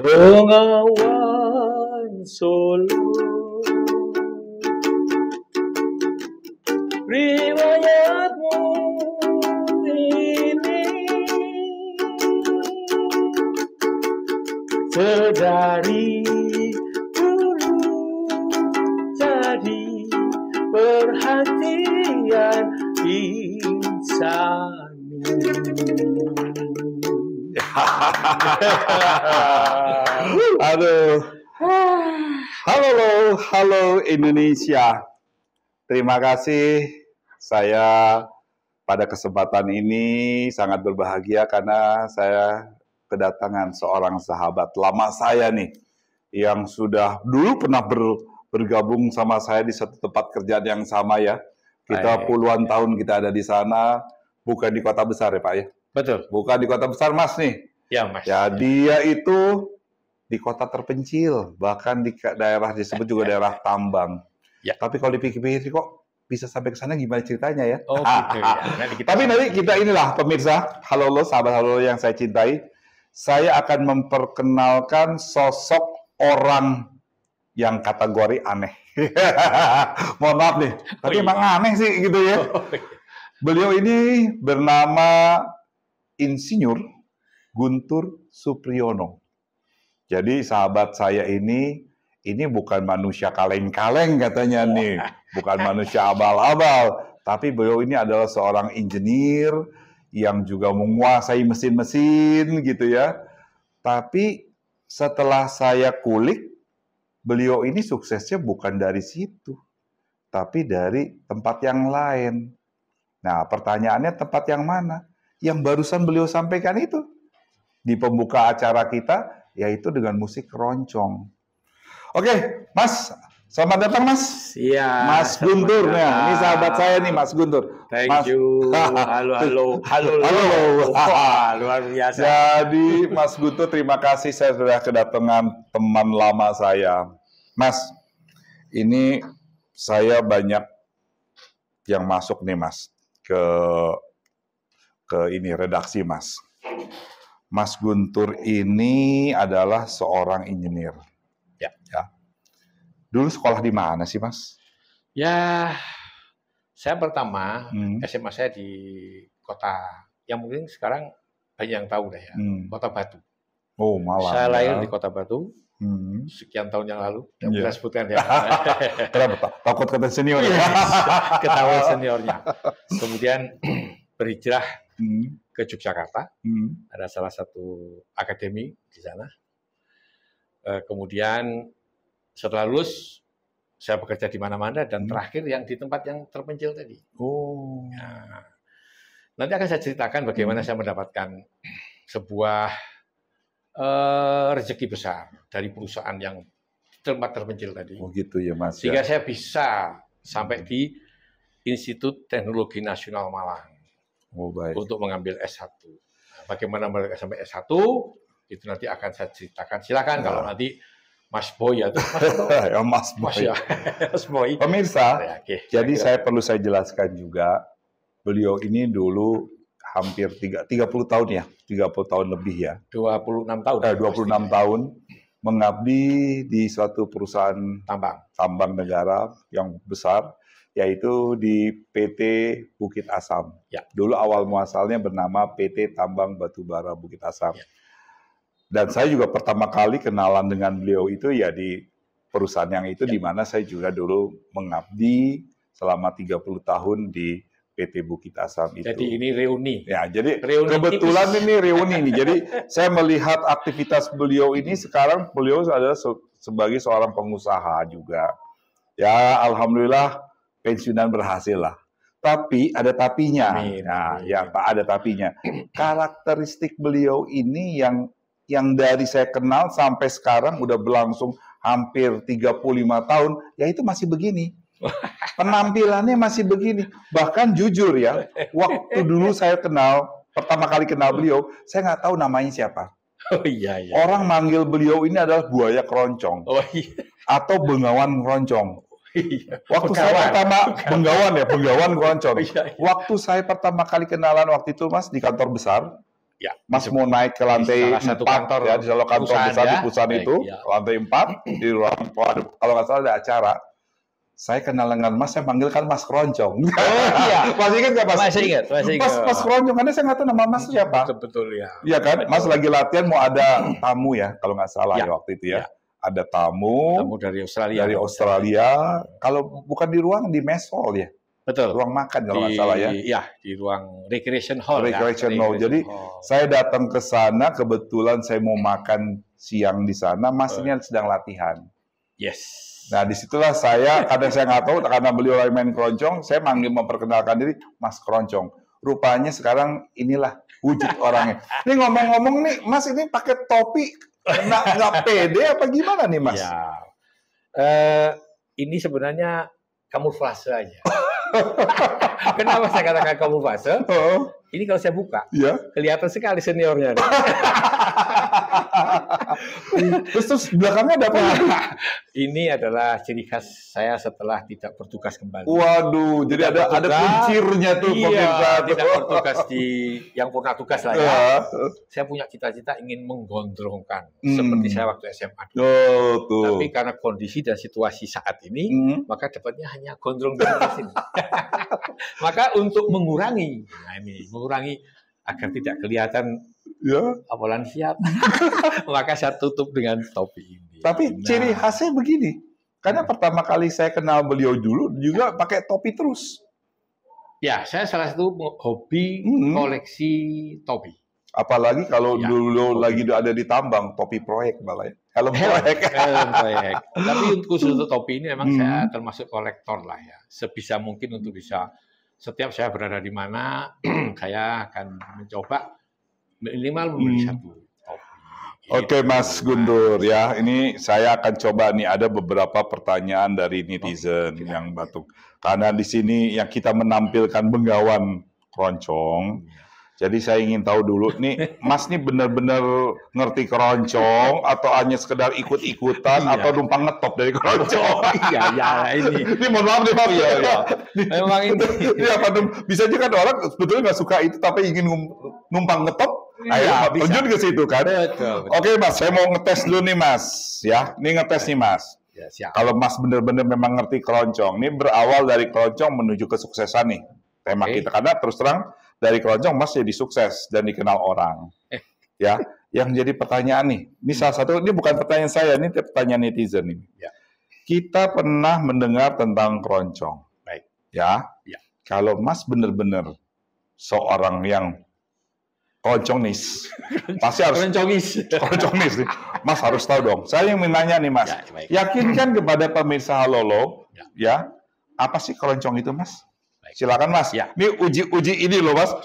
Bengawan Solo, riwayatmu ini sedari dulu jadi perhatian insani. Aduh. Halo Indonesia. Terima kasih. Saya pada kesempatan ini sangat berbahagia karena saya kedatangan seorang sahabat lama saya nih yang sudah dulu pernah bergabung sama saya di satu tempat kerjaan yang sama ya. Kita puluhan tahun kita ada di sana, bukan di kota besar ya Pak ya? Betul. Bukan di kota besar Mas nih. Ya Mas. Ya dia itu di kota terpencil, bahkan di daerah disebut juga daerah tambang. Ya. Tapi kalau dipikir-pikir kok bisa sampai ke sana gimana ceritanya ya? Oh gitu ya. Tapi nanti kita inilah pemirsa, halo sahabat halo yang saya cintai. Saya akan memperkenalkan sosok orang yang kategori aneh. Mohon maaf nih, tapi emang aneh sih gitu ya. Beliau ini bernama Insinyur Guntur Supriyono. Jadi sahabat saya ini bukan manusia kaleng-kaleng katanya nih, bukan manusia abal-abal, tapi beliau ini adalah seorang engineer yang juga menguasai mesin-mesin gitu ya. Tapi setelah saya kulik, beliau ini suksesnya bukan dari situ, tapi dari tempat yang lain. Nah, pertanyaannya tempat yang mana? Yang barusan beliau sampaikan itu di pembuka acara kita, yaitu dengan musik keroncong. Oke, Mas, selamat datang Mas. Iya. Mas Guntur, ini sahabat saya nih Mas Guntur. Thank you. Halo. Wah, luar biasa. Jadi Mas Guntur, terima kasih saya sudah kedatangan teman lama saya. Mas, ini saya banyak yang masuk nih Mas ke ini redaksi Mas. Mas Guntur ini adalah seorang engineer. Ya. Dulu sekolah di mana sih, Mas? Ya, saya pertama SMA saya di kota yang mungkin sekarang banyak yang tahu deh ya, Kota Batu. Oh, Malang. Saya lahir di Kota Batu sekian tahun yang lalu. Tidak bisa sebutkan ya. Kenapa? Takut kata senior. Ketahuan seniornya. Kemudian berhijrah ke Yogyakarta, ada salah satu akademi di sana. Kemudian setelah lulus, saya bekerja di mana-mana dan terakhir yang di tempat yang terpencil tadi. Oh. Nah, nanti akan saya ceritakan bagaimana saya mendapatkan sebuah rezeki besar dari perusahaan yang tempat terpencil tadi. Oh gitu ya Mas. Sehingga saya bisa sampai di Institut Teknologi Nasional Malang. Oh, baik. Untuk mengambil S1. Nah, bagaimana mereka sampai S1, itu nanti akan saya ceritakan. Silakan kalau nanti Mas Boy atau Mas Boy. Mas Boy. Pemirsa, jadi saya perlu saya jelaskan juga, beliau ini dulu hampir 30 tahun ya, 30 tahun lebih ya. 26 tahun. 26 tahun mengabdi di suatu perusahaan tambang negara yang besar, yaitu di PT Bukit Asam. Ya. Dulu awal muasalnya bernama PT Tambang Batubara Bukit Asam. Ya. Dan saya juga pertama kali kenalan dengan beliau itu ya di perusahaan yang itu, di mana saya juga dulu mengabdi selama 30 tahun di PT Bukit Asam itu. Jadi ini reuni. Ya, jadi reuni kebetulan tipis. Ini reuni nih. Jadi saya melihat aktivitas beliau ini sekarang beliau adalah sebagai seorang pengusaha juga. Ya, alhamdulillah pensiunan berhasil lah. Tapi ada tapinya. Nah, ya Pak, ada tapinya. Karakteristik beliau ini yang dari saya kenal sampai sekarang udah berlangsung hampir 35 tahun, ya itu masih begini. Penampilannya masih begini. Bahkan jujur ya, waktu dulu saya pertama kali kenal beliau, saya nggak tahu namanya siapa. Oh iya. Orang manggil beliau ini adalah buaya keroncong. Oh iya. Atau bengawan keroncong. Iya. Waktu saya pertama bengawan keroncong. Waktu saya pertama kali kenalan waktu itu Mas di kantor besar, Ya. Mas mau naik ke lantai 4 ya, di salah kantor besar di perusahaan itu, lantai 4 di ruang kalau nggak salah ada acara. Saya kenal dengan Mas, saya panggil kan Mas Keroncong. Oh iya. Masih ingat nggak Mas? Masih ingat. Mas Keroncong, karena saya nggak tahu nama Mas siapa. Betul ya. Iya kan, Mas lagi latihan mau ada tamu ya, kalau nggak salah ya waktu itu ya. Ada tamu dari Australia. Kalau bukan di ruang, di mess hall ya. Betul. Ruang makan kalau nggak salah ya. Iya, di ruang recreation hall. Recreation hall. Jadi saya datang ke sana, kebetulan saya mau makan siang di sana, Mas ini sedang latihan. Yes. Nah, disitulah saya, kadang saya nggak tahu, karena beliau lagi main keroncong, saya manggil memperkenalkan diri, Mas Keroncong. Rupanya sekarang inilah wujud orangnya. Ini ngomong-ngomong nih, Mas ini pakai topi, nggak pede apa gimana nih, Mas? Ya. Ini sebenarnya kamuflase aja. Kenapa saya katakan kamuflase? Ini kalau saya buka, kelihatan sekali seniornya. Terus belakangnya ada apa? Ini adalah ciri khas saya setelah tidak bertugas kembali. Waduh, jadi ada kuncirnya tuh pemirsa. Tidak bertugas di yang purna tugas lah ya. Saya punya cita-cita ingin menggondrongkan seperti saya waktu SMA. Tapi karena kondisi dan situasi saat ini, maka dapatnya hanya gondrong di sini. Maka untuk mengurangi agar tidak kelihatan lansia, maka saya tutup dengan topi ini. Tapi ciri khasnya begini, karena pertama kali saya kenal beliau dulu juga pakai topi terus. Ya, saya salah satu hobi koleksi topi. Apalagi kalau dulu lagi ada di tambang, topi proyek malah ya. Helm proyek. Tapi khusus untuk topi ini memang saya termasuk kolektor lah ya. Sebisa mungkin untuk bisa setiap saya berada di mana, saya akan mencoba minimal membeli satu topi. Oke, Mas Guntur ya. Ini saya akan coba nih, ada beberapa pertanyaan dari netizen yang batuk. Karena di sini yang kita menampilkan Bengawan Keroncong. Jadi saya ingin tahu dulu nih, Mas nih benar-benar ngerti keroncong atau hanya sekedar ikut-ikutan atau numpang ngetop dari keroncong? Ini. Ini mohon maaf nih Mas. Memang ini. Ini apa? Bisa juga kan orang sebetulnya nggak suka itu tapi ingin numpang ngetop. Ayo terjun ke situ kan. Betul. Oke Mas, saya mau ngetes dulu nih Mas. Ya, ini ngetes nih Mas. Ya, siap. Kalau Mas benar-benar memang ngerti keroncong, ini berawal dari keroncong menuju kesuksesan nih tema kita. Karena terus terang dari keroncong Mas jadi sukses dan dikenal orang. Ya, yang jadi pertanyaan nih. Ini salah satu, ini bukan pertanyaan saya, ini pertanyaan netizen ini. Ya. Kita pernah mendengar tentang keroncong. Baik. Ya. Kalau Mas benar-benar seorang yang keroncongis, pasti harus keroncongis nih. Mas harus tahu dong. Saya yang menanya nih Mas. Yakinkan kepada pemirsa Halolo, ya, apa sih keroncong itu Mas? Silakan Mas. Ya. Ini uji ini loh Mas.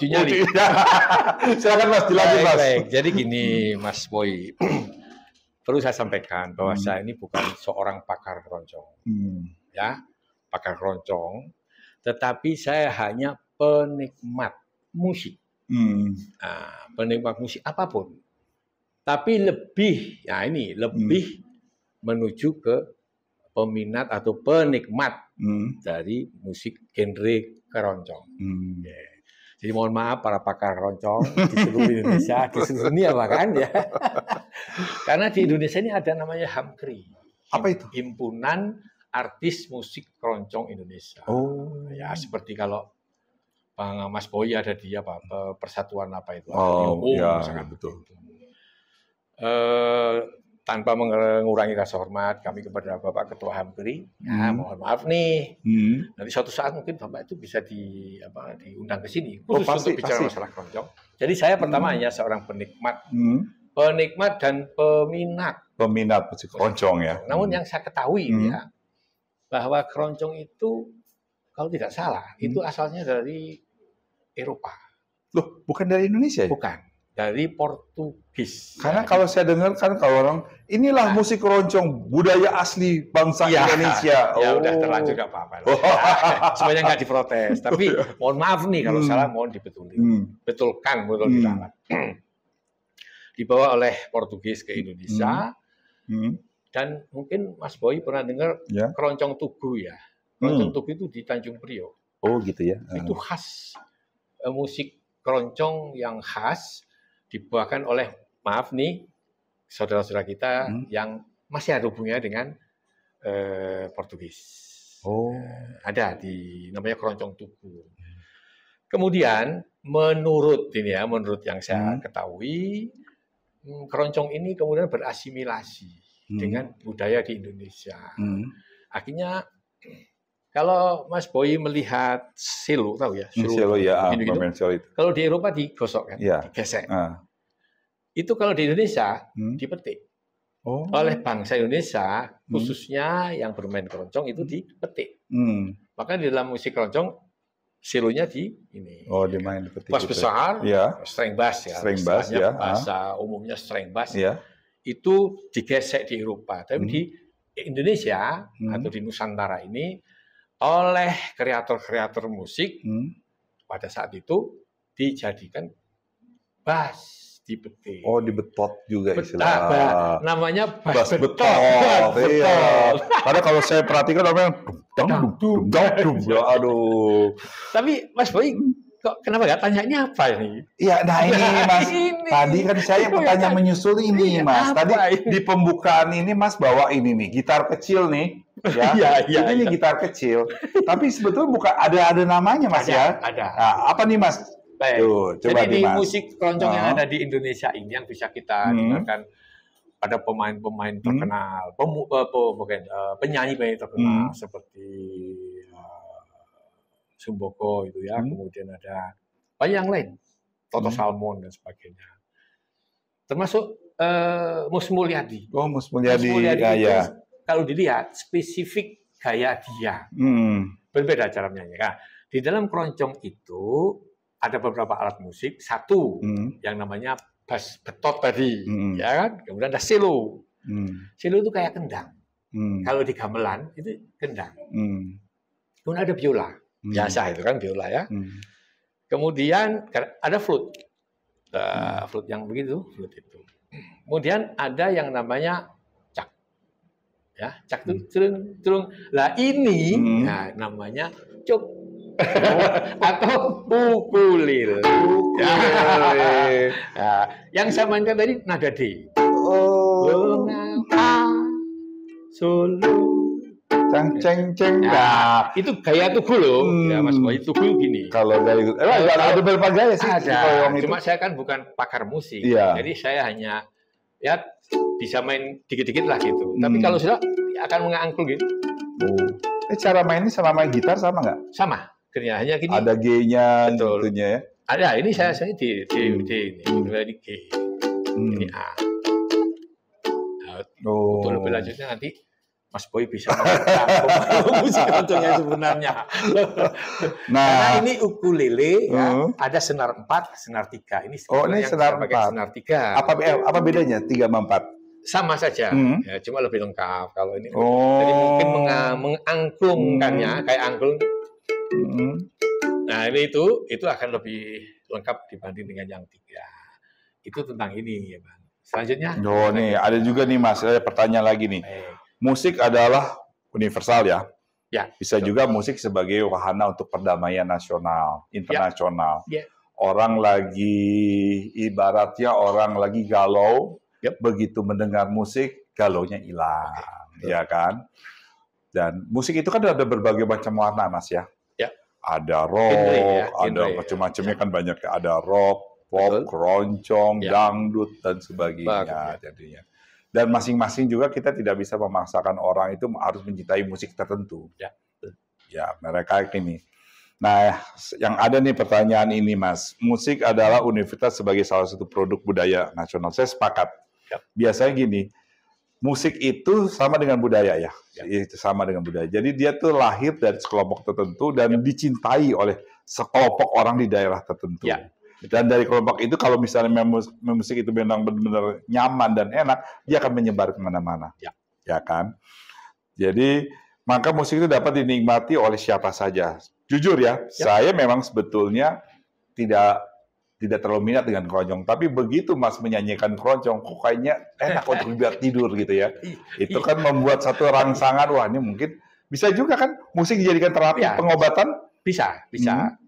Silakan Mas, jelasin Mas. Baik. Jadi gini Mas Boy, perlu saya sampaikan bahwa saya ini bukan seorang pakar keroncong, ya, pakar keroncong, tetapi saya hanya penikmat musik. Nah, penikmat musik apapun. Tapi lebih menuju ke peminat atau penikmat dari musik genre keroncong. Jadi mohon maaf para pakar keroncong di seluruh Indonesia, di seluruh dunia bahkan ya. Karena di Indonesia ini ada namanya HAMKRI. Apa itu? Himpunan Artis Musik Keroncong Indonesia. Ya seperti kalau Bang Mas Boy ada di persatuan apa itu? Sangat betul. Tanpa mengurangi rasa hormat kami kepada Bapak Ketua HAMKRI, mohon maaf nih. Nanti suatu saat mungkin Bapak itu bisa diundang ke sini khusus untuk bicara masalah keroncong. Jadi saya pertama hanya seorang penikmat dan peminat musik keroncong ya. Namun yang saya ketahui ya bahwa keroncong itu kalau tidak salah itu asalnya dari Eropa. Loh, bukan dari Indonesia ya? Bukan. Dari Portugis. Karena kalau saya dengar kan kalau orang inilah musik keroncong budaya asli bangsa Indonesia. Ya udah terlanjur nggak apa-apa. Sebenarnya nggak diprotes. Tapi mohon maaf nih kalau salah mohon dibetulin. Betulkan, betul diralat. Dibawa oleh Portugis ke Indonesia. Dan mungkin Mas Boy pernah dengar keroncong Tugu ya. Keroncong Tugu itu di Tanjung Priok. Oh gitu ya. Itu khas musik keroncong yang khas dibawakan oleh, maaf nih, saudara-saudara kita yang masih ada hubungannya dengan Portugis. Ada namanya keroncong Tugu. Kemudian menurut yang saya ketahui, keroncong ini kemudian berasimilasi dengan budaya di Indonesia. Akhirnya kalau Mas Boy melihat selo, tahu ya? Selo ya, kalau di Eropa digosok kan, digesek. Itu kalau di Indonesia dipetik. Oleh bangsa Indonesia, khususnya yang bermain keroncong itu dipetik. Maka di dalam musik keroncong, selonya dimain dipetik. Bass besar, string bass ya. String bass ya. Bahasa umumnya string bass. Itu digesek di Eropa. Tapi di Indonesia atau di Nusantara ini, oleh kreator-kreator musik pada saat itu dijadikan bass. Dipetik. Dibetot juga istilah. Namanya bass betot. Iya. Karena kalau saya perhatikan namanya dum. Aduh. Tapi Mas Boy, kok kenapa nggak tanya ini apa ini? Iya, nah ini Mas. Tadi kan saya bertanya menyusul ini, Mas. Tadi di pembukaan ini Mas bawa ini nih, gitar kecil nih. Ini gitar kecil. Tapi sebetulnya bukan ada namanya, Mas ya? Ada. Nah, apa nih, Mas? Tuh, jadi di musik keroncong yang ada di Indonesia ini yang bisa kita dengarkan, ada pemain-pemain terkenal, penyanyi-penyanyi terkenal seperti Sumboko itu ya, kemudian ada banyak yang lain, Toto Salmon dan sebagainya, termasuk Mus Mulyadi. Mus Mulyadi itu, kalau dilihat spesifik gaya dia, berbeda cara menyanyi. Nah, di dalam keroncong itu ada beberapa alat musik, satu yang namanya bass betot tadi, ya kan? Kemudian ada selo. Selo itu kayak kendang. Kalau di gamelan itu kendang. Kemudian ada biola, biasa itu kan biola ya. Kemudian ada flute, flute yang begitu, flute itu. Kemudian ada yang namanya cak, ya cak itu turun. Lah ini, namanya cuk. Atau ukulele. Yang saya mainkan tadi nada D. Solo. Ceng. Itu gaya Tugu loh. Ya Mas Boy, Tugu gini. Kalau dari ada beberapa gaya sih. Ada. Cuma saya kan bukan pakar musik. Jadi saya hanya bisa main dikit-dikit lah gitu. Tapi kalau sudah akan mengangklung gitu. Cara mainnya sama main gitar sama nggak? Sama. Hanya gini. Ada G-nya, tentunya ya. Ada. Ini saya di ini. Ini G. Ini A. Untuk lebih lanjutnya nanti Mas Boy bisa mengetahui musik keroncongnya sebenarnya. Karena ini ukulele, ada senar 4, senar 3. Ini senar 4. Senar 3. Apa bedanya 3 sama 4? Sama saja, ya, cuma lebih lengkap. Kalau ini, jadi mungkin mengangklungkannya kayak angklung. Nah ini itu akan lebih lengkap dibanding dengan yang 3. Itu tentang ini ya Bang. Selanjutnya. Nih ada juga nih Mas, ada pertanyaan lagi nih. Musik adalah universal ya. Bisa juga musik sebagai wahana untuk perdamaian nasional, internasional. Orang ibaratnya orang lagi galau, begitu mendengar musik galaunya hilang, ya kan? Dan musik itu kan ada berbagai macam warna Mas ya. Ada rock, ada macam-macamnya kan banyak. Ada rock, pop, keroncong, dangdut dan sebagainya jadinya. Dan masing-masing juga kita tidak bisa memaksakan orang itu harus mencintai musik tertentu. Ya, mereka ini. Nah, yang ada nih pertanyaan ini Mas. Musik adalah universitas sebagai salah satu produk budaya nasional. Saya sepakat. Biasanya gini, musik itu sama dengan budaya ya. Itu sama dengan budaya. Jadi dia tuh lahir dari sekelompok tertentu dan dicintai oleh sekelompok orang di daerah tertentu. Dan dari kelompok itu kalau misalnya musik itu memang benar-benar nyaman dan enak, dia akan menyebar kemana-mana. Ya kan? Jadi maka musik itu dapat dinikmati oleh siapa saja. Jujur ya, saya memang sebetulnya tidak terlalu minat dengan keroncong. Tapi begitu Mas menyanyikan keroncong, kok kayaknya enak untuk biar tidur gitu ya. Itu kan membuat satu rangsangan, wah ini mungkin bisa juga kan musik dijadikan terapi pengobatan? Bisa.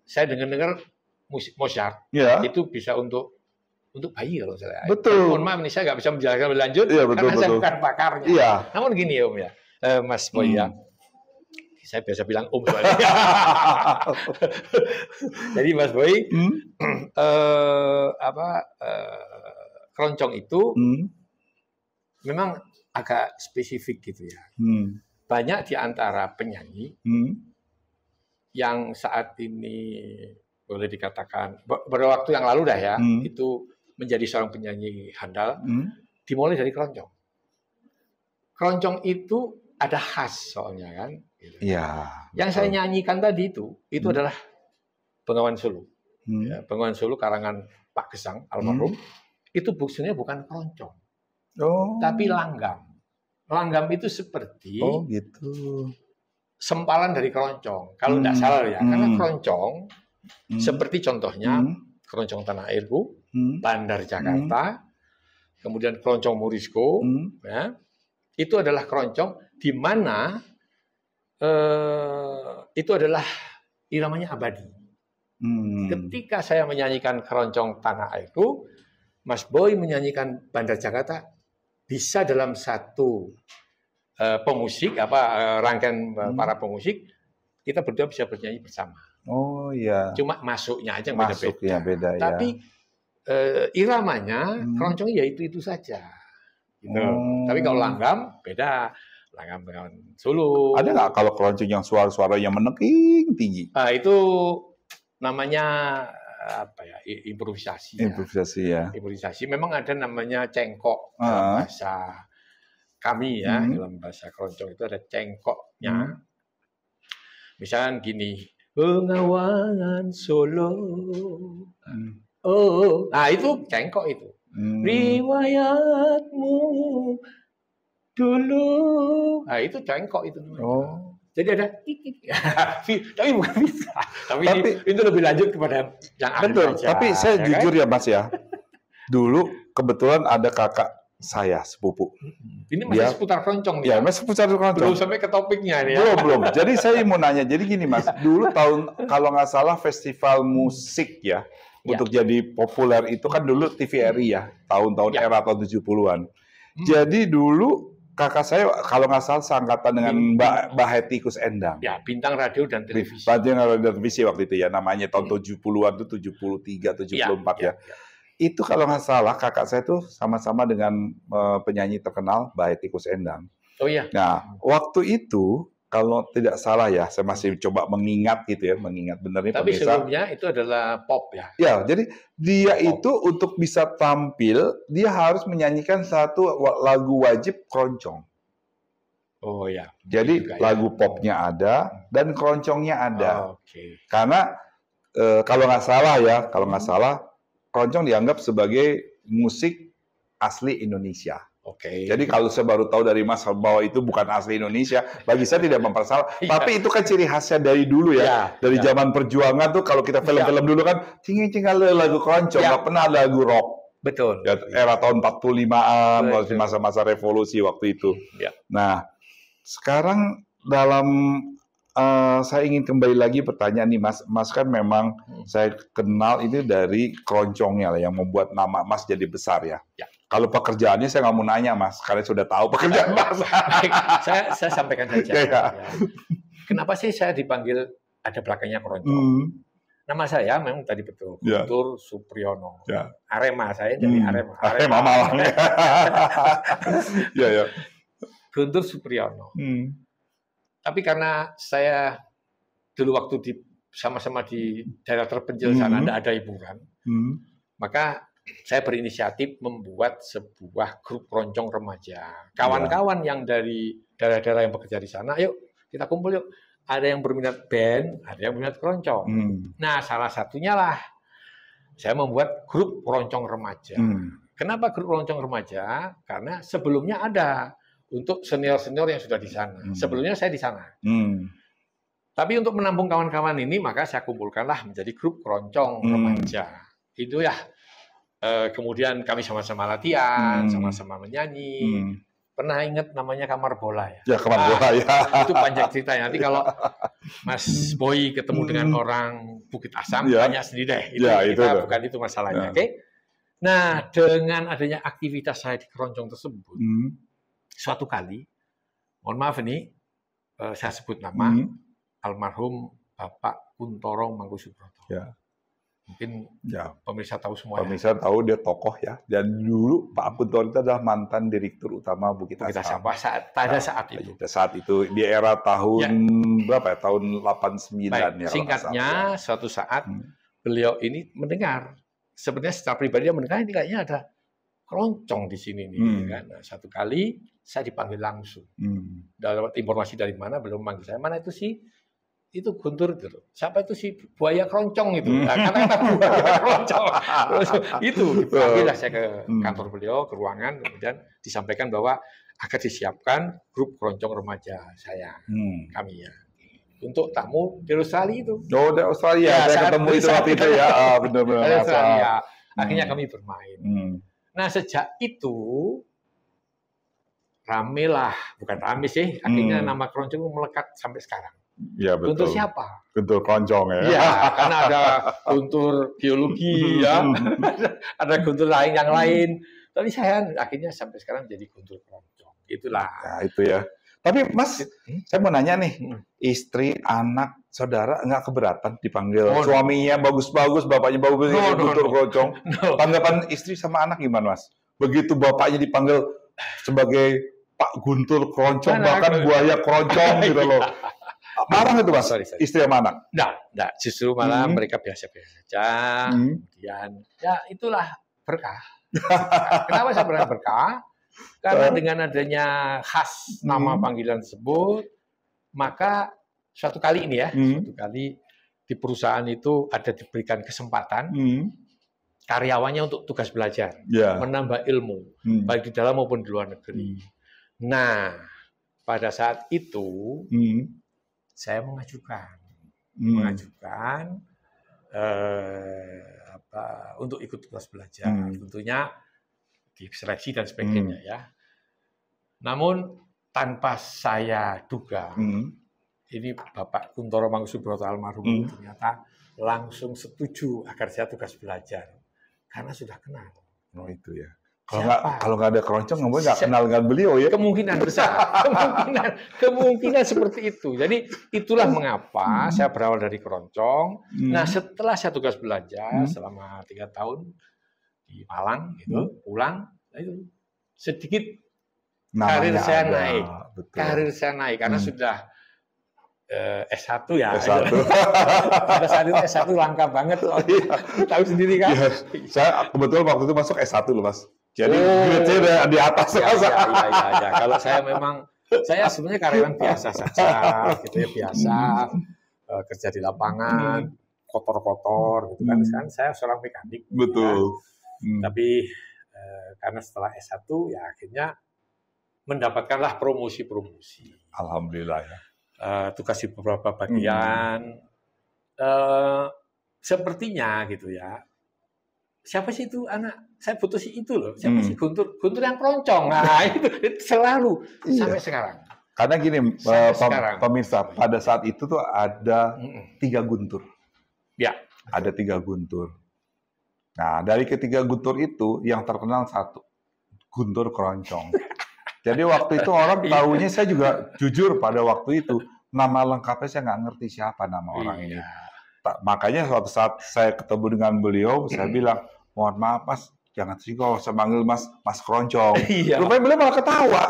Saya dengar musik Mozart itu bisa untuk untuk bayi kalau saya. Betul. Mohon maaf nih saya nggak bisa menjelaskan lebih lanjut betul, karena saya bukan pakarnya. Iya. Namun gini ya Om ya, Mas Boy ya. Saya biasa bilang Om soalnya. Jadi Mas Boy, keroncong itu memang agak spesifik gitu ya. Banyak di antara penyanyi yang saat ini boleh dikatakan beberapa waktu yang lalu dah ya, itu menjadi seorang penyanyi handal, dimulai dari keroncong. Keroncong itu ada khas soalnya kan. Iya. Yang saya nyanyikan tadi itu adalah Bengawan Solo. Ya, Bengawan Solo karangan Pak Gesang almarhum. Itu sebenarnya bukan keroncong, tapi langgam. Langgam itu seperti gitu. sempalan dari keroncong. Kalau tidak salah ya, karena keroncong seperti contohnya keroncong Tanah Airku, Bandar Jakarta, kemudian keroncong Morisco, ya, itu adalah keroncong di mana itu adalah iramanya abadi. Ketika saya menyanyikan keroncong Tanah Airku, Mas Boy menyanyikan Bandar Jakarta, bisa dalam satu pemusik rangkaian para pemusik, kita berdua bisa bernyanyi bersama. Oh iya. Cuma masuknya aja beda-beda. Beda, tapi iramanya keroncongnya ya itu saja. Gitu. Tapi kalau langgam beda. Langgam Bengawan Solo. Ada nggak kalau keroncong yang suara-suara yang menekik tinggi? Itu namanya improvisasi. Improvisasi ya. Improvisasi. Memang ada namanya cengkok dalam bahasa kami ya, dalam bahasa keroncong itu ada cengkoknya. Misalnya gini, Bengawan Solo. Nah itu cengkok itu. Riwayatmu dulu. Nah itu cengkok itu. Jadi ada tapi bukan bisa. Tapi itu lebih lanjut kepada yang betul. Aja, tapi saya jujur ya Mas ya. Dulu kebetulan ada kakak saya sepupu. Ini masih seputar keroncong nih. Ya, masih seputar keroncong. Belum sampai ke topiknya nih. Belum. Jadi saya mau nanya. Jadi gini Mas, dulu kalau nggak salah festival musik ya, untuk jadi populer itu kan dulu TVRI ya, tahun-tahun era tahun 70-an. Jadi dulu kakak saya kalau nggak salah seangkatan dengan Mbak Hetty Koes Endang. Ya, bintang radio dan televisi. Bintang radio dan televisi waktu itu ya, namanya tahun 70-an itu 73, 74 ya. Itu kalau nggak salah kakak saya tuh sama-sama dengan penyanyi terkenal Mbak Hetty Koes Endang. Oh iya. Nah, waktu itu kalau tidak salah ya, saya masih coba mengingat gitu ya, mengingat benar nih tapi pemirsa. Sebelumnya itu adalah pop ya. Ya, jadi dia itu untuk bisa tampil, dia harus menyanyikan satu lagu wajib keroncong. Oh ya. Jadi lagu popnya ada dan keroncongnya ada. Karena kalau nggak salah keroncong dianggap sebagai musik asli Indonesia. Jadi kalau saya baru tahu dari Mas bahwa itu bukan asli Indonesia, bagi saya tidak mempersalah. Tapi itu kan ciri khasnya dari dulu ya. Dari zaman perjuangan tuh kalau kita film-film dulu kan tinggal lagu keroncong, nggak pernah lagu rock. Betul. Ya, era tahun 45-an, masa-masa revolusi waktu itu. Nah, sekarang saya ingin kembali lagi pertanyaan nih Mas. Mas kan memang saya kenal itu dari keroncongnya lah yang membuat nama Mas jadi besar ya. Kalau pekerjaannya saya nggak mau nanya Mas, karena sudah tahu pekerjaan Mas. saya sampaikan saja. Kenapa sih saya dipanggil ada belakangnya keroncong? Nama saya memang tadi betul, Guntur Supriyono. Arema, saya dari Arema. Arema Malang. Guntur Supriyono. Tapi karena saya dulu waktu sama-sama di daerah terpencil sana tidak ada hiburan, maka saya berinisiatif membuat sebuah grup keroncong remaja. Kawan-kawan yang dari daerah-daerah yang bekerja di sana, yuk kita kumpul yuk. Ada yang berminat band, ada yang berminat keroncong. Nah, salah satunya lah saya membuat grup keroncong remaja. Kenapa grup keroncong remaja? Karena sebelumnya ada untuk senior-senior yang sudah di sana. Sebelumnya saya di sana. Tapi untuk menampung kawan-kawan ini, maka saya kumpulkanlah menjadi grup keroncong remaja. Itu ya. Kemudian kami sama-sama latihan, sama-sama menyanyi. Pernah ingat namanya Kamar Bola ya? Ya, Kamar Bola ya. Itu panjang ceritanya. Nanti kalau Mas Boy ketemu dengan orang Bukit Asam, tanya sendiri deh. Bukan itu masalahnya. Oke? Nah, dengan adanya aktivitas saya di keroncong tersebut, suatu kali, mohon maaf ini, saya sebut nama, almarhum Bapak Kuntoro Mangkusubroto. Ya. Mungkin ya. Pemirsa tahu semua. Pemirsa tahu dia tokoh ya. Dan dulu Pak Kuntoro itu adalah mantan Direktur Utama Bukit Asam. Pada saat itu. Saat itu di era tahun berapa ya? Tahun 89 ya. Singkatnya, suatu saat beliau ini mendengar. Sebenarnya secara pribadi dia mendengar ini kayaknya ada keroncong di sini nih. Kan? Nah, satu kali saya dipanggil langsung. Dapat informasi dari mana, belum manggil saya. Mana itu sih? Itu Guntur itu. Siapa itu sih buaya keroncong itu? Nah, kata-kata buaya keroncong. Terus itu dipanggillah saya ke kantor beliau, ke ruangan, kemudian disampaikan bahwa akan disiapkan grup keroncong remaja saya, kami ya. Untuk tamu di Australia itu. Oh, di Australia. Ya, saya ketemu itu waktu itu ya. Benar-benar. Di Australia. Akhirnya kami bermain. Nah, sejak itu rame lah, bukan rame sih. Akhirnya nama keroncong melekat sampai sekarang. Ya, betul. Guntur siapa? Guntur keroncong ya. Iya, karena ada Guntur geologi ya. Ada Guntur lain yang lain. Tapi saya akhirnya sampai sekarang jadi Guntur keroncong. Itulah. Ya, itu ya. Tapi Mas, saya mau nanya nih, istri, anak, saudara nggak keberatan dipanggil suaminya bagus-bagus, bapaknya bagus, Guntur keroncong. Tanggapan istri sama anak gimana, Mas? Begitu bapaknya dipanggil sebagai Pak Guntur keroncong, bahkan buaya keroncong gitu loh. Marah itu Mas, istri sama anak? Enggak. Justru malah mereka biasa-biasa saja. Kemudian, ya itulah berkah. Kenapa saya bilang berkah? Karena dengan adanya khas nama panggilan tersebut, maka suatu kali ini ya, suatu kali di perusahaan itu ada diberikan kesempatan karyawannya untuk tugas belajar, menambah ilmu, baik di dalam maupun di luar negeri. Nah, pada saat itu, saya mengajukan untuk ikut tugas belajar, tentunya diseleksi dan sebagainya ya. Namun tanpa saya duga, ini Bapak Kuntoro Mangkusubroto almarhum ternyata langsung setuju agar saya tugas belajar karena sudah kenal. Oh itu ya. Kalau nggak ada keroncong, nggak kenal dengan beliau ya. Kemungkinan besar, kemungkinan seperti itu. Jadi itulah mengapa saya berawal dari keroncong. Nah setelah saya tugas belajar selama 3 tahun di Malang, gitu, pulang, itu sedikit karir saya naik. Karir saya naik karena sudah S1 ya. S1. Pada saat itu S1 langka banget. Tahu sendiri kan? Ya, saya kebetulan waktu itu masuk S1 loh Mas. Jadi grade-nya udah di atas. Ya. Kalau saya sebenarnya karyawan biasa saja, gitu ya, biasa kerja di lapangan, kotor-kotor, gitu kan. Sekarang saya seorang mekanik. Betul. Ya. Tapi karena setelah S1 ya akhirnya mendapatkanlah promosi-promosi. Alhamdulillah ya. Tugas di beberapa bagian. Sepertinya gitu ya. Siapa sih itu anak? Saya butuh si itu loh. Siapa sih Guntur yang keroncong? Nah, itu selalu sampai sekarang. Karena gini, pemirsa, pada saat itu tuh ada 3 Guntur. Ya. Ada 3 Guntur. Nah, dari ketiga Guntur itu yang terkenal satu, Guntur keroncong. Jadi waktu itu orang tahunya, saya juga jujur pada waktu itu nama lengkapnya saya nggak ngerti siapa nama orang ini. Makanya suatu saat saya ketemu dengan beliau, saya bilang, mohon maaf Mas, jangan sih kalau saya manggil Mas keroncong. Rupanya beliau malah ketawa.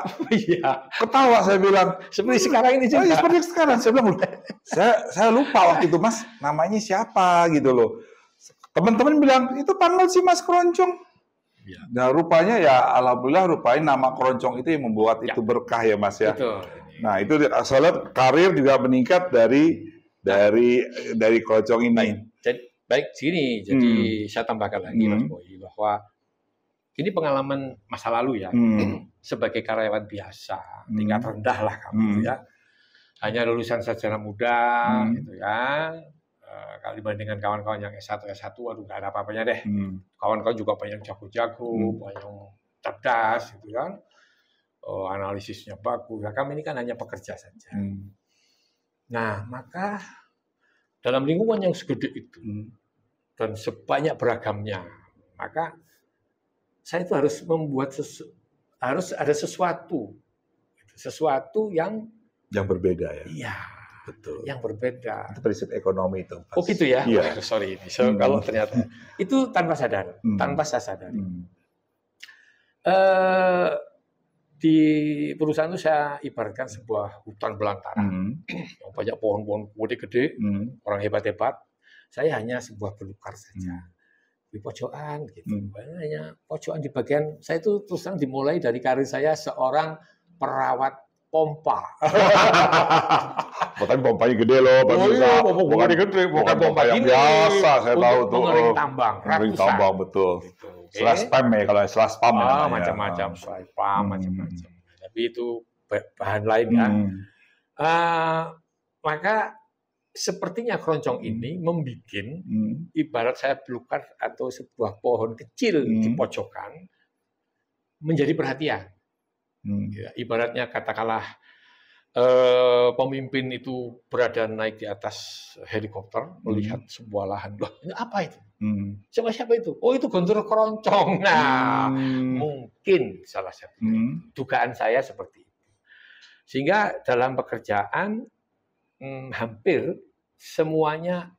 Ketawa saya bilang. Seperti sekarang ini juga. Seperti sekarang saya bilang, saya lupa waktu itu Mas namanya siapa gitu loh. Teman-teman bilang itu panggil si Mas keroncong. Nah rupanya ya alhamdulillah nama keroncong itu yang membuat itu berkah ya Mas ya. Betul. Nah itu saya lihat karir juga meningkat dari keroncong ini. Baik sini, jadi saya tambahkan lagi Mas Boy bahwa ini pengalaman masa lalu ya, sebagai karyawan biasa, tingkat rendah lah kamu ya, hanya lulusan sarjana muda gitu ya. Kalau dibandingkan kawan-kawan yang S1, waduh nggak ada apa-apanya deh. Kawan-kawan juga banyak jago-jago, banyak cerdas gitu kan, analisisnya bagus. Nah, kami ini kan hanya pekerja saja. Nah maka dalam lingkungan yang segede itu dan sebanyak beragamnya, maka saya itu harus membuat harus ada sesuatu yang berbeda ya. Iya, betul. Yang berbeda. Itu prinsip ekonomi itu. Oh gitu ya. Iya. Sorry ini. Kalau ternyata itu tanpa sadar, tanpa saya sadari. Di perusahaan itu saya ibaratkan sebuah hutan belantara yang banyak pohon-pohon gede, orang hebat-hebat. Saya hanya sebuah belukar saja. Di pojokan gitu. Hanya pojokan di bagian saya itu terus terang dimulai dari karir saya seorang perawat pompa. Bukan pompanya gede loh, bukan gede, bukan pompa yang biasa, saya tahu tuh. Mengering tambang, mengering tambang betul. Gitu. Setelah spam ya, kalau setelah spam macam-macam, spam macam-macam. Tapi itu bahan lain ya. Maka sepertinya keroncong ini membuat ibarat saya belukar atau sebuah pohon kecil di pojokan menjadi perhatian. Ya, ibaratnya katakanlah pemimpin itu berada naik di atas helikopter melihat sebuah lahan. Loh, ini apa itu? Siapa itu? Oh, itu Guntur Keroncong. Nah, mungkin salah satu dugaan saya seperti itu. Sehingga dalam pekerjaan hampir semuanya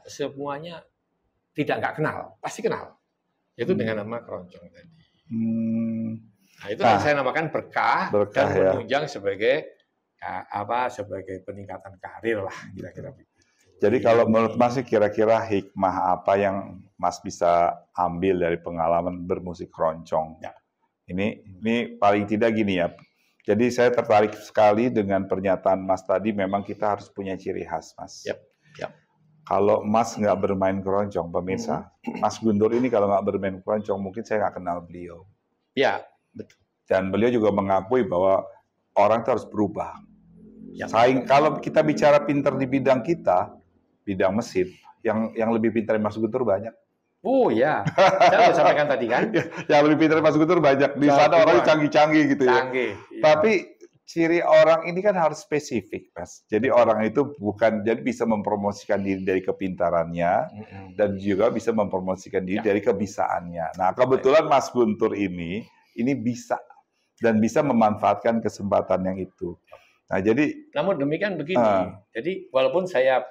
semuanya tidak kenal, pasti kenal. Itu dengan nama Keroncong tadi. Nah, itu yang saya namakan berkah dan menunjang sebagai sebagai peningkatan karir lah kira-kira begitu. Jadi kalau menurut Mas kira-kira hikmah apa yang Mas bisa ambil dari pengalaman bermusik keroncong? Ya. Ini paling tidak gini ya. Jadi saya tertarik sekali dengan pernyataan Mas tadi, memang kita harus punya ciri khas, Mas. Yep. Kalau Mas nggak bermain keroncong, pemirsa, Mas Guntur ini kalau nggak bermain keroncong, mungkin saya nggak kenal beliau. Ya, betul. Dan beliau juga mengakui bahwa orang itu harus berubah. Ya. Kalau kita bicara pintar di bidang kita, bidang mesin, yang lebih pintar dari Mas Guntur banyak. Oh ya, saya sudah sampaikan tadi kan. Yang lebih pintar Mas Guntur banyak. Di sana orang canggih-canggih gitu ya. Canggih. Iya. Tapi ciri orang ini kan harus spesifik, Mas. Jadi orang itu jadi bisa mempromosikan diri dari kepintarannya dan juga bisa mempromosikan diri dari kebisaannya. Nah, kebetulan Mas Guntur ini bisa dan bisa memanfaatkan kesempatan yang itu. Nah, jadi namun demikian begini. Jadi walaupun saya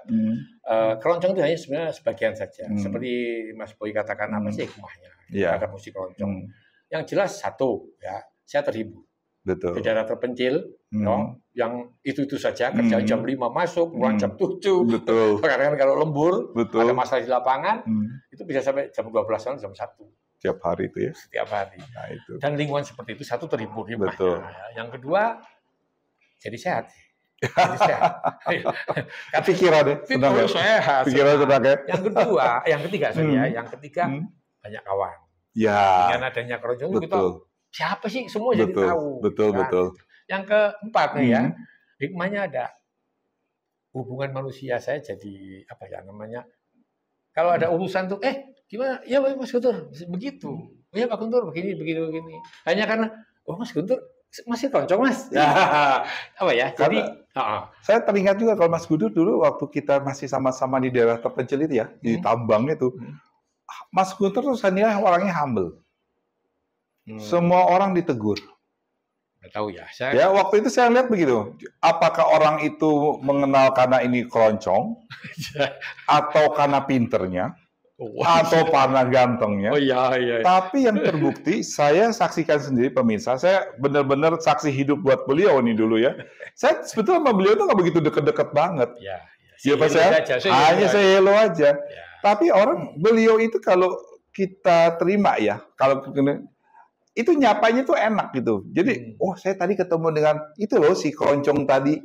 keroncong itu hanya sebenarnya sebagian saja. Seperti Mas Boy katakan apa sih hikmahnya ada musik keroncong. Yang jelas satu ya, saya terhibur. Betul. Di daerah terpencil, yang itu saja kerja jam 5 masuk, pulang jam 7. Betul. Kadang-kadang kalau lembur, ada masalah di lapangan, itu bisa sampai jam 12 jam 1. Setiap hari itu ya? Setiap hari. Nah, itu. Dan lingkungan seperti itu, satu terhibur. Betul. Yang kedua, jadi sehat. Jadi sehat. Pikiran deh. Sehat. Pikiran tenang ya. Yang ketiga, banyak kawan. Ya. Dengan adanya keroncong itu kita siapa sih semua jadi tahu. Betul. Yang keempat nih ya, hikmahnya ada hubungan manusia saya jadi kalau ada urusan tuh gimana? Ya Mas Guntur begitu. Ya Pak Guntur begini. Hanya karena Mas Guntur masih keroncong Mas. Jadi saya teringat juga kalau Mas Guntur dulu waktu kita masih sama-sama di daerah terpencil itu ya, di tambang itu. Mas Guntur tuh saya nilai orangnya humble. Semua orang ditegur. Nggak tahu ya. Ya waktu itu saya lihat begitu. Apakah orang itu mengenal karena ini keroncong, atau karena pinternya, atau karena gantengnya? Oh iya. Tapi yang terbukti, saya saksikan sendiri pemirsa. Saya benar-benar saksi hidup buat beliau nih dulu ya. Saya sebetulnya sama beliau tuh nggak begitu deket-deket banget. Ya Pak saya hanya saya hello aja. Ya. Tapi beliau itu kalau kita terima ya, kalau itu nyapanya tuh enak gitu. Jadi, saya tadi ketemu dengan itu loh si keroncong tadi.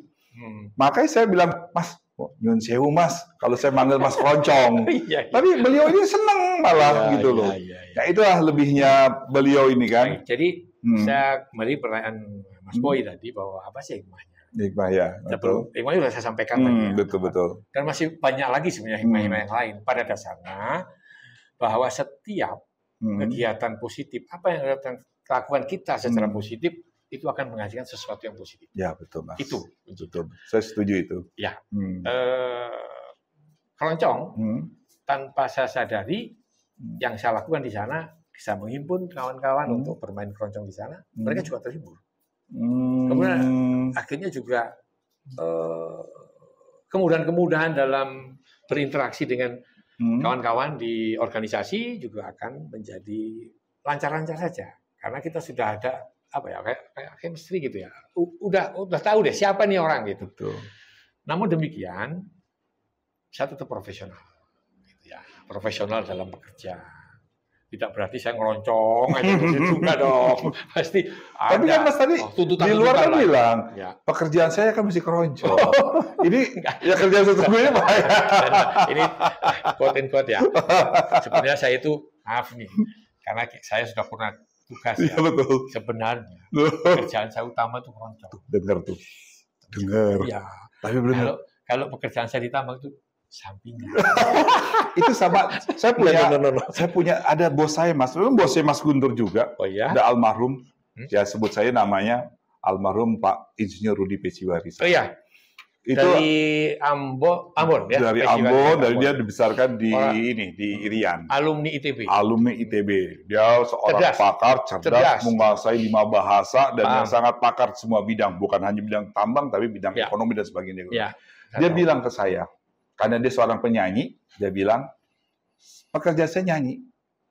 Makanya saya bilang, Mas, nyun sewu Mas, kalau saya manggil Mas Keroncong. Tapi beliau ini seneng malah gitu loh. Ya itulah lebihnya beliau ini kan. Jadi saya kembali pertanyaan Mas Boy tadi bahwa apa sih hikmahnya? Hikmah ya. Hikmahnya sudah saya sampaikan tadi. Betul. Dan masih banyak lagi sebenarnya hikmah-hikmah yang lain. Pada dasarnya bahwa setiap kegiatan positif, apa yang lakukan kita secara positif, itu akan menghasilkan sesuatu yang positif. Ya, betul, Mas. Itu. Betul. Saya setuju itu. Ya. Keroncong, tanpa saya sadari, Yang saya lakukan di sana, bisa menghimpun kawan-kawan untuk bermain keroncong di sana. Mereka juga terhibur. Kemudian akhirnya juga kemudahan-kemudahan dalam berinteraksi dengan kawan-kawan di organisasi juga akan menjadi lancar-lancar saja. Karena kita sudah ada kayak chemistry gitu ya. Udah tahu deh siapa nih orang gitu. Betul. Namun demikian, saya tetap profesional. Gitu ya. Profesional dalam bekerja. Tidak berarti saya ngeroncong aja gitu juga dong. Pasti ada. Tapi kan Mas tadi di luar kan bilang, pekerjaan saya kan mesti keroncong. Ini ya kerjaan sesungguhnya Pak. Ini quote-in-quote ya. Sebenarnya saya itu, maaf nih, karena saya sudah pernah tugas ya. Betul. Sebenarnya pekerjaan saya utama itu keroncong. Dengar tuh. Dengar. Ya. Tapi benar. Kalau pekerjaan saya di tambang itu sampingan. Itu sama, saya punya ada bos saya Mas, memang bosnya Mas Guntur juga. Oh iya? Ada almarhum, ya sebut saya namanya almarhum Pak Insinyur Rudi Peciwari. Oh iya. Itu dari Ambon ya. Dari Ambon, dari dia dibesarkan di Irian. Alumni ITB. Alumni ITB. Dia seorang pakar, cerdas, menguasai 5 bahasa dan yang sangat pakar semua bidang, bukan hanya bidang tambang tapi bidang ekonomi dan sebagainya. Ya. Dia bilang ke saya, karena dia seorang penyanyi, dia bilang, pekerjaan saya nyanyi,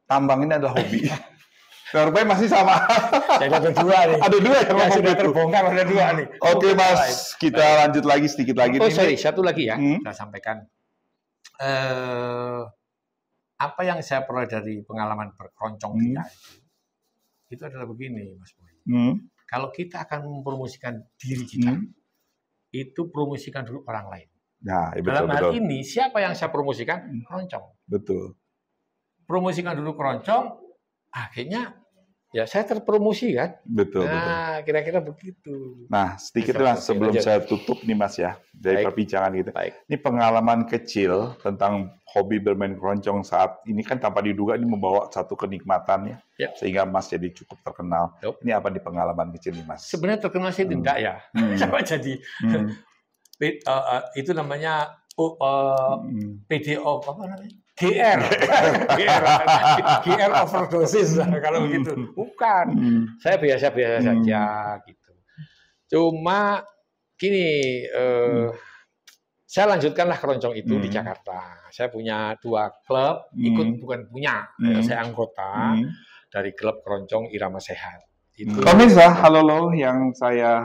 tambang ini adalah hobi. Rupanya masih sama. Jadi ada 2 nih. Ada 2 yang sudah terbongkar, ada 2 nih. Oke Mas, kita lanjut lagi sedikit lagi. Sorry, satu lagi ya, saya sampaikan. Apa yang saya peroleh dari pengalaman berkeroncong kita itu adalah begini, Mas Boy. Kalau kita akan mempromosikan diri kita, itu promosikan dulu orang lain. Nah, dalam hal ini, siapa yang saya promosikan? Keroncong. Betul. Promosikan dulu keroncong, akhirnya ya saya terpromosi kan. Betul. Nah, kira-kira begitu. Nah, sedikit Mas, sebelum saya tutup nih Mas ya, dari perbincangan kita. Ini pengalaman kecil tentang hobi bermain keroncong saat ini kan tanpa diduga ini membawa satu kenikmatan ya. Sehingga Mas jadi cukup terkenal. Ini apa di pengalaman kecil nih Mas? Sebenarnya terkenal sih tidak ya. Sama jadi... itu namanya PDO apa namanya? GR overdosis kalau begitu. Bukan. Saya biasa-biasa saja gitu. Cuma gini, saya lanjutkanlah keroncong itu di Jakarta. Saya punya 2 klub, bukan punya, saya anggota dari klub keroncong Irama Sehat. Pemirsa, halo yang saya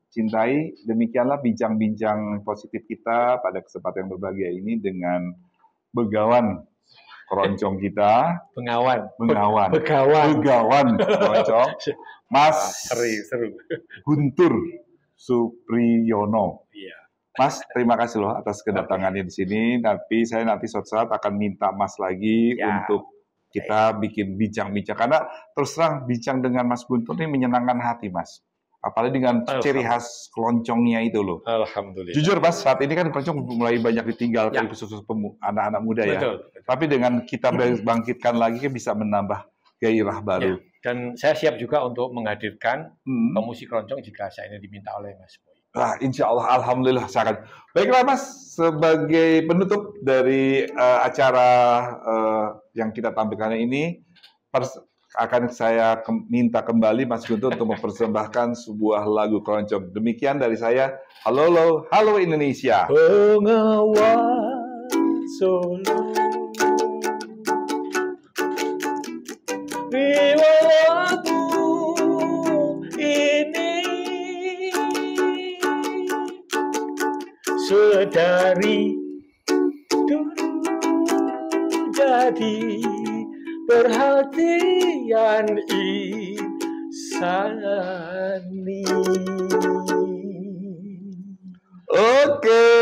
cintai, demikianlah bincang-bincang positif kita pada kesempatan yang berbahagia ini dengan begawan keroncong kita. Begawan keroncong. Mas seru. Guntur Supriyono. Mas, terima kasih loh atas kedatangannya di sini. Tapi saya nanti suatu saat akan minta Mas lagi untuk kita bikin bincang-bincang. Karena terus terang bincang dengan Mas Guntur ini menyenangkan hati, Mas. Apalagi dengan ciri khas keroncongnya itu loh. Alhamdulillah. Jujur Mas, saat ini kan keroncong mulai banyak ditinggalkan khusus anak-anak muda ya. Betul. Tapi dengan kita bangkitkan lagi kan bisa menambah gairah baru. Dan saya siap juga untuk menghadirkan pemusik keroncong jika saya ini diminta oleh Mas Boy. Insya Allah, alhamdulillah sangat. Baiklah Mas, sebagai penutup dari acara yang kita tampilkan ini, akan saya minta kembali Mas Guntur untuk mempersembahkan sebuah lagu keroncong. Demikian dari saya. Halo Indonesia. Bengawan Solo riwayatmu ini sedari dulu jadi perhatian insani. Oke.